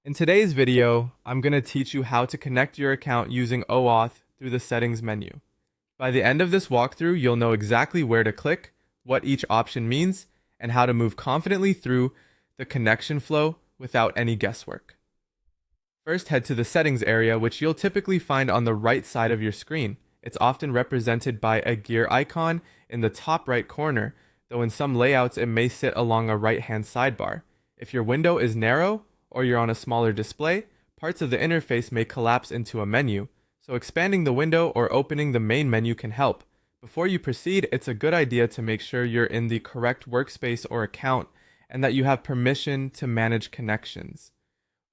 In today's video, I'm going to teach you how to connect your account using OAuth through the settings menu. By the end of this walkthrough, you'll know exactly where to click, what each option means, and how to move confidently through the connection flow without any guesswork. First, head to the settings area, which you'll typically find on the right side of your screen. It's often represented by a gear icon in the top right corner, though in some layouts it may sit along a right-hand sidebar. If your window is narrow, or you're on a smaller display, parts of the interface may collapse into a menu, so expanding the window or opening the main menu can help. Before you proceed, it's a good idea to make sure you're in the correct workspace or account and that you have permission to manage connections.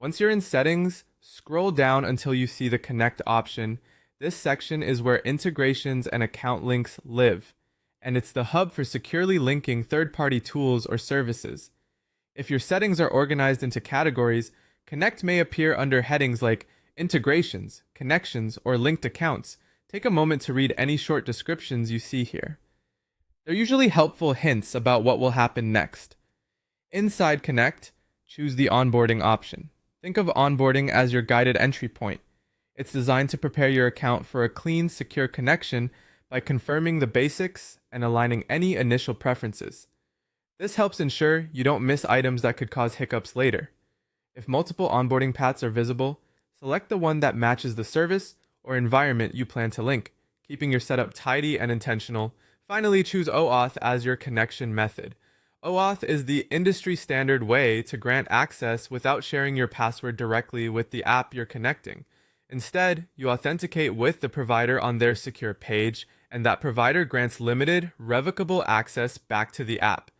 Once you're in settings, scroll down until you see the connect option. This section is where integrations and account links live, and it's the hub for securely linking third-party tools or services. If your settings are organized into categories, Connect may appear under headings like Integrations, Connections, or Linked Accounts. Take a moment to read any short descriptions you see here. They're usually helpful hints about what will happen next. Inside Connect, choose the onboarding option. Think of onboarding as your guided entry point. It's designed to prepare your account for a clean, secure connection by confirming the basics and aligning any initial preferences. This helps ensure you don't miss items that could cause hiccups later. If multiple onboarding paths are visible, select the one that matches the service or environment you plan to link, keeping your setup tidy and intentional. Finally, choose OAuth as your connection method. OAuth is the industry standard way to grant access without sharing your password directly with the app you're connecting. Instead, you authenticate with the provider on their secure page, and that provider grants limited, revocable access back to the app.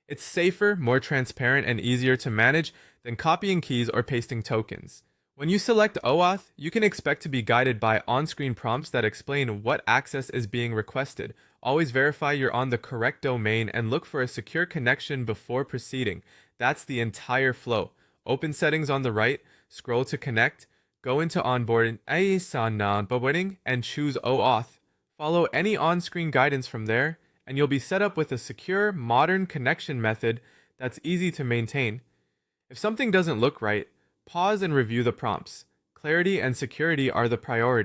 It's safer, more transparent, and easier to manage than copying keys or pasting tokens. When you select OAuth, you can expect to be guided by on-screen prompts that explain what access is being requested. Always verify you're on the correct domain and look for a secure connection before proceeding. That's the entire flow. Open settings on the right, scroll to connect, go into onboarding, and choose OAuth. Follow any on-screen guidance from there, and you'll be set up with a secure, modern connection method that's easy to maintain. If something doesn't look right, pause and review the prompts. Clarity and security are the priority.